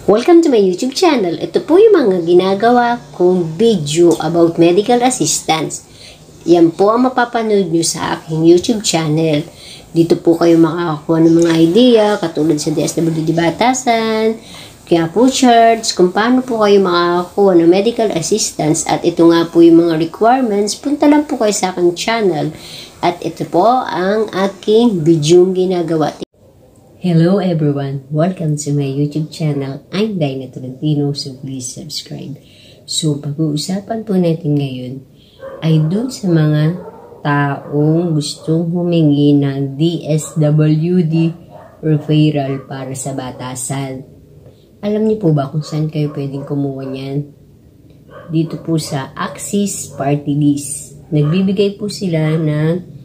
Welcome to my YouTube channel. Ito po yung mga ginagawa kong video about medical assistance. Yan po ang mapapanood nyo sa aking YouTube channel. Dito po kayo makakakuha ng mga idea katulad sa DSWD Batasan, kaya po charts, kung paano po kayo makakakuha ng medical assistance. At ito nga po yung mga requirements. Punta lang po kayo sa aking channel. At ito po ang aking video ginagawa. Hello everyone! Welcome to my YouTube channel. I'm Dinah Tolentino, so please subscribe. So, pag-uusapan po natin ngayon ay dun sa mga taong gustong humingi ng DSWD referral para sa batasan. Alam niyo po ba kung saan kayo pwedeng kumuha niyan? Dito po sa Axis Party List. Nagbibigay po sila ng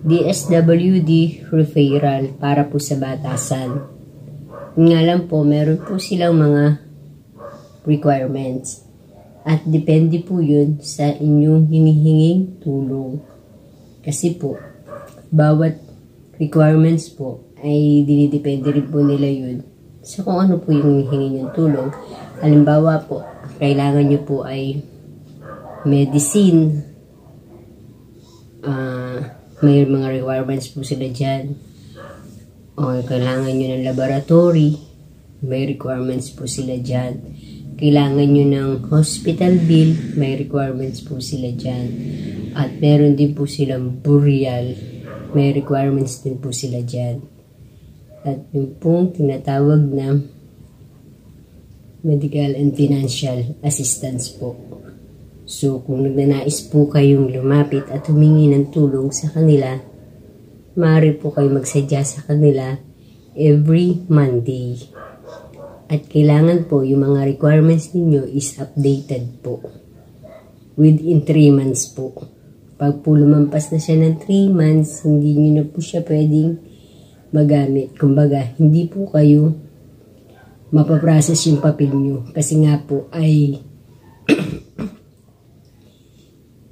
DSWD referral para po sa batasan. Nga lang po, meron po silang mga requirements. At depende po yun sa inyong hinihinging tulong. Kasi po, bawat requirements po ay dinidepende rin po nila yun sa kung ano po yung hihingin yung tulong. Halimbawa po, kailangan nyo po ay medicine, may mga requirements po sila dyan. O kailangan nyo ng laboratory, may requirements po sila dyan. Kailangan nyo ng hospital bill, may requirements po sila dyan. At meron din po silang burial, may requirements din po sila dyan. At yung pong tinatawag na medical and financial assistance po. So, kung nagnanais po kayong lumapit at humingi ng tulong sa kanila, maaari po kayo magsadya sa kanila every Monday. At kailangan po yung mga requirements ninyo is updated po. Within 3 months po. Pag po lumampas na siya ng 3 months, hindi nyo na po siya pwedeng magamit. Kumbaga, hindi po kayo mapaprocess yung papel nyo. Kasi nga po ay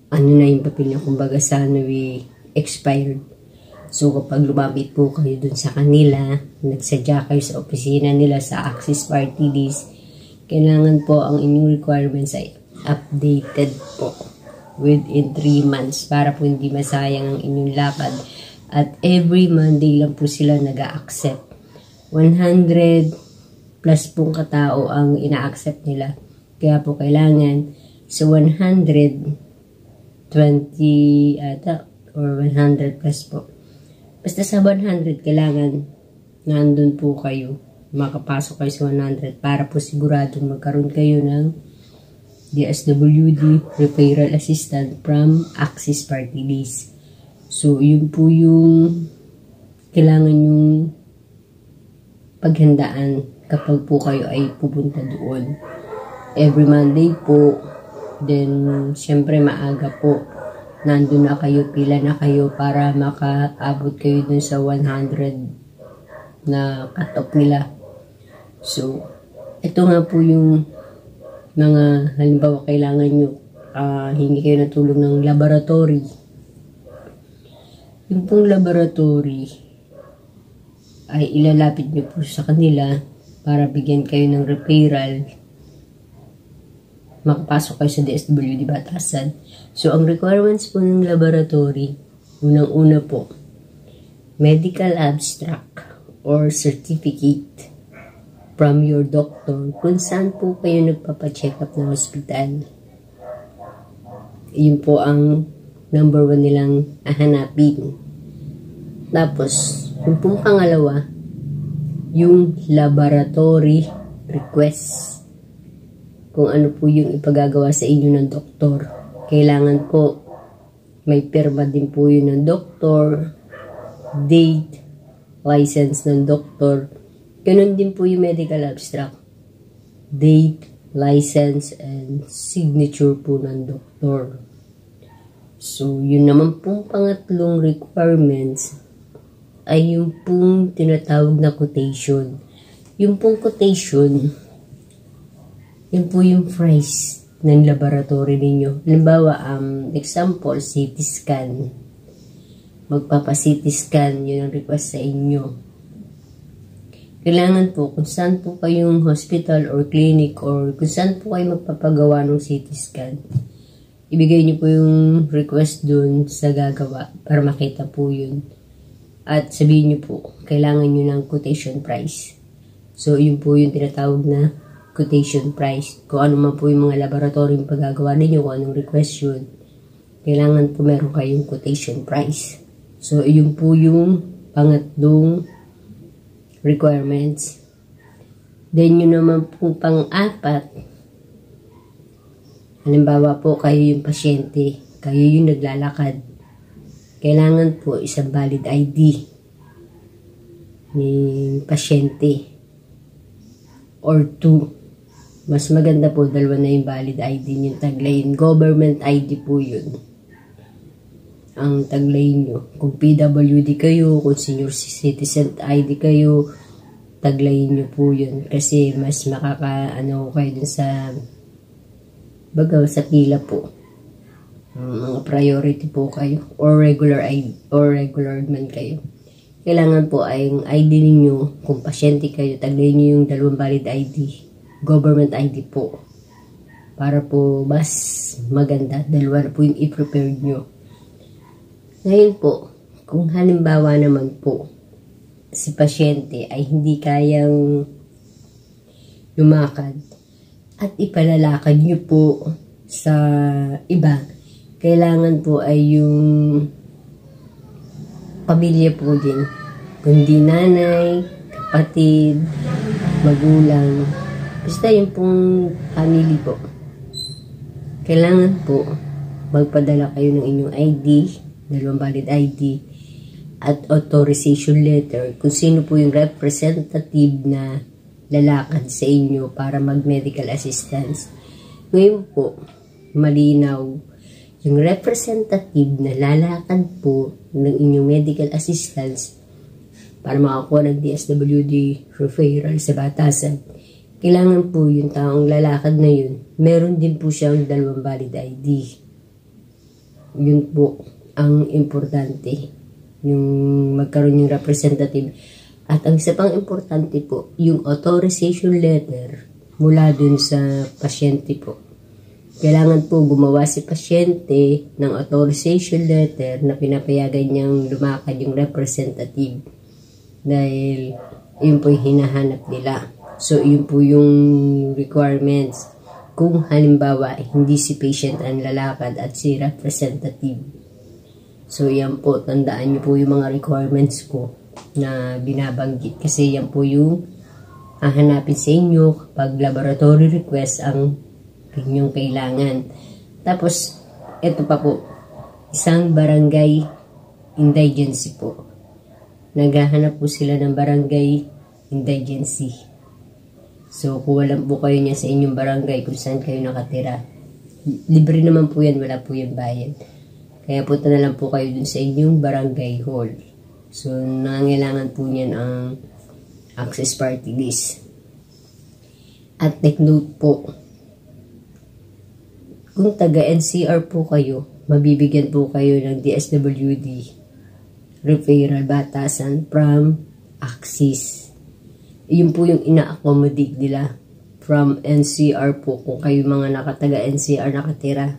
ano na yung papel niya, kumbaga sana expired. So, kapag lumapit po kayo dun sa kanila, nagsadya kayo sa opisina nila sa Axis Party List, kailangan po ang inyong requirements ay updated po within 3 months para po hindi masayang ang inyong lakad. At every Monday lang po sila nag-a-accept. 100 plus pong katao ang ina-accept nila. Kaya po kailangan sa 120 ata or 100 plus po. Basta sa 100 kailangan nandun po kayo, makapasok kayo sa 100 para po siguradong magkaroon kayo ng DSWD referral assistant from Axis Party List. So yun po yung kailangan yung paghandaan kapag po kayo ay pupunta doon. Every Monday po. Then, syempre maaga po. Nandun na kayo, pila na kayo para makaabot kayo dun sa 100 na cut-off nila. So, ito nga po yung mga, halimbawa, kailangan nyo, hingi kayo ng tulong ng laboratory. Yung pong laboratory ay ilalapit nyo po sa kanila para bigyan kayo ng referral. Makapasok kayo sa DSWD Batasan. So, ang requirements po ng laboratory, unang-una po, medical abstract or certificate from your doctor kung saan po kayo nagpapacheck up ng hospital. Yun po ang number 1 nilang hahanapin. Tapos, yung pong pangalawa, yung laboratory request. Kung ano po yung ipagagawa sa inyo ng doktor. Kailangan po may pirma din po yun ng doktor, date, license ng doktor. Ganun din po yung medical abstract. Date, license, and signature po ng doktor. So, yun naman pong pangatlong requirements ay yung pong tinatawag na quotation. Yung pong quotation, yun po yung price ng laboratory ninyo. Halimbawa, example, CT scan. Magpapa-CT scan, yun ang request sa inyo. Kailangan po kung saan po kayong hospital or clinic or kung saan po kayo magpapagawa ng CT scan, ibigay niyo po yung request dun sa gagawa para makita po yun. At sabihin niyo po, kailangan niyo ng quotation price. So, yun po yung tinatawag na quotation price. Kung ano man po yung mga laboratory yung paggagawa ninyo, kung anong request yun, kailangan po meron kayong quotation price. So, yun po yung pangatlong requirements. Then, yun naman po pang-apat, halimbawa po kayo yung pasyente, kayo yung naglalakad. Kailangan po isang valid ID ni pasyente or 2. Mas maganda po, dalawa na yung valid ID nyo taglayin. Government ID po yun. Ang taglayin nyo. Kung PWD kayo, kung senior citizen ID kayo, taglayin nyo po yun. Kasi mas makaka-ano kayo dun sa sa pila po. Mga priority po kayo. Or regular ID. Or regular man kayo. Kailangan po ay yung ID ninyo. Kung pasyente kayo, taglayin nyo yung dalawang valid ID. Government ID po. Para po mas maganda. Dalawa na po yung i-prepare nyo. Ngayon po, kung halimbawa naman po, si pasyente ay hindi kayang lumakad at ipalalakad nyo po sa iba, kailangan po ay yung pamilya po din. Kundi nanay, kapatid, magulang, basta yung pong family po. Kailangan po magpadala kayo ng inyong ID, dalawang valid ID, at authorization letter kung sino po yung representative na lalakad sa inyo para mag-medical assistance. Ngayon po, malinaw, yung representative na lalakad po ng inyong medical assistance para makakuha ng DSWD referral sa batasan, kailangan po yung taong lalakad na yun, meron din po siyang dalawang valid ID. Yun po ang importante, yung magkaroon yung representative. At ang isa pang importante po, yung authorization letter mula dun sa pasyente po. Kailangan po gumawa si pasyente ng authorization letter na pinapayagan niyang lumakad yung representative. Dahil yun po yung hinahanap nila. So, yun po yung requirements. Kung halimbawa, hindi si patient ang lalakad at si representative. So, yan po, tandaan nyo po yung mga requirements ko na binabanggit. Kasi yan po yung hahanapin sa inyo kapag laboratory request ang inyong kailangan. Tapos, ito pa po, isang barangay indigency po. Naghahanap po sila ng barangay indigency. So, kung wala po kayo niya sa inyong barangay kung saan kayo nakatira, libre naman po yan, wala po yung bayad. Kaya punta na lang po kayo dun sa inyong barangay hall. So, nangangailangan po niyan ang access party list. At take note po, kung taga-NCR po kayo, mabibigyan po kayo ng DSWD referral batasan from Axis. Yun po yung ina-accommodate nila from NCR po. Kung kayo mga nakataga NCR nakatira,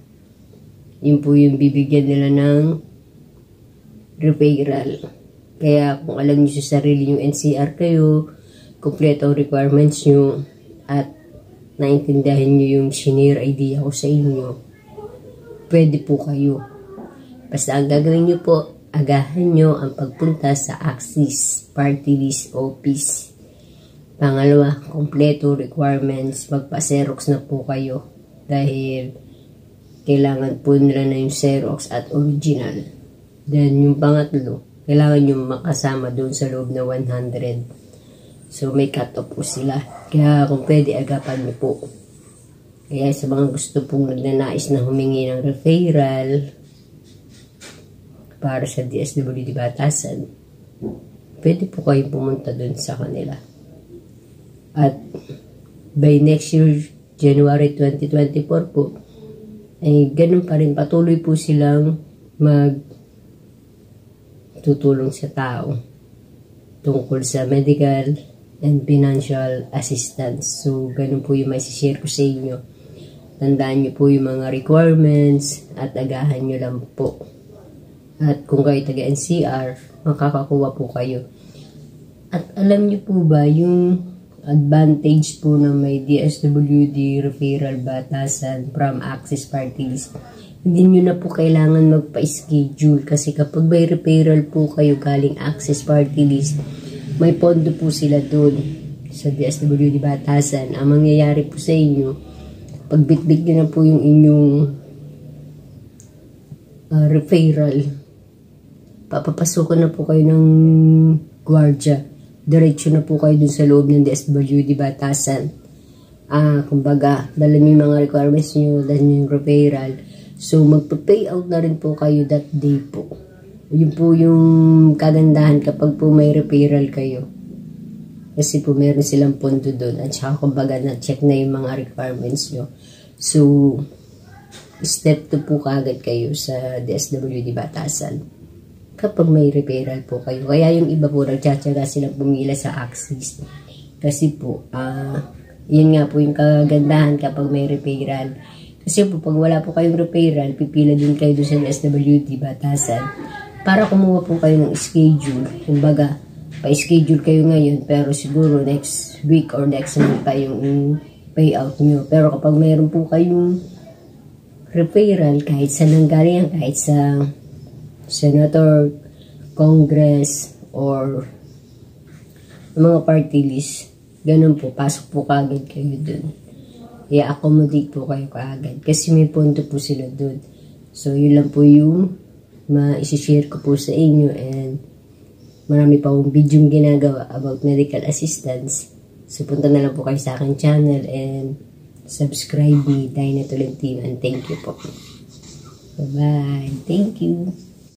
yun po yung bibigyan nila ng referral. Kaya kung alam nyo sa sarili yung NCR kayo, kompleto ang requirements nyo, at naintindihan nyo yung senior idea ko sa inyo, pwede po kayo. Basta ang gagawin nyo po, agahan nyo ang pagpunta sa Axis Party List Office. Pangalawa, kompleto requirements, magpa-Xerox na po kayo dahil kailangan po nila na yung Xerox at original. Then yung pangatlo, kailangan nyo makasama doon sa loob na 100. So may cut-off po sila. Kaya kung pwede, agapan nyo po. Kaya sa mga gusto pong nagnanais na humingi ng referral para sa DSWD Batasan, pwede po kayong pumunta doon sa kanila. At by next year, January 2024 po, ay ganun pa rin, patuloy po silang tutulong sa tao tungkol sa medical and financial assistance. So, ganun po yung may share ko sa inyo. Tandaan nyo po yung mga requirements at agahan nyo lang po. At kung kayo taga NCR, makakakuha po kayo. At alam nyo po ba yung advantage po na may DSWD referral batasan from Access Party List? Hindi nyo na po kailangan magpa-schedule kasi kapag may referral po kayo galing Access Party List, may pondo po sila doon sa DSWD batasan. Ang mangyayari po sa inyo, pagbitbit nyo na po yung inyong referral, papapasukan na po kayo ng gwardiya. Diretso na po kayo dun sa loob ng DSWD batasan. Kumbaga, dala nyo yung mga requirements nyo, dala nyo yung referral. So, magpa-pay out na rin po kayo that day po. Yun po yung kagandahan kapag po may referral kayo. Kasi po meron silang pondo doon. At saka kumbaga na-check na yung mga requirements nyo. So, step 2 po kagad kayo sa DSWD batasan. Kapag may referral po kayo. Kaya yung iba po nagtsatsaga silang pumila sa Access. Kasi po, yun nga po yung kagandahan kapag may referral. Kasi po pag wala po kayong referral, pipila din kayo doon sa DSWD batasan. Para kumuha po kayo ng schedule. Kumbaga, pa-schedule kayo ngayon, pero siguro next week or next month pa yung payout nyo. Pero kapag mayroon po kayong referral, kahit sa nanggaling, kahit sa senator, congress, or mga party list, ganun po, pasok po kaagad kayo dun. I-accommodate po kayo kaagad. Kasi may punto po sila dun. So, yun lang po yung ma-share ko po sa inyo, and marami pa akong video ginagawa about medical assistance. So, punta na lang po kayo sa aking channel and subscribe me, Dyna Tolentino, and thank you po. Bye-bye. Thank you.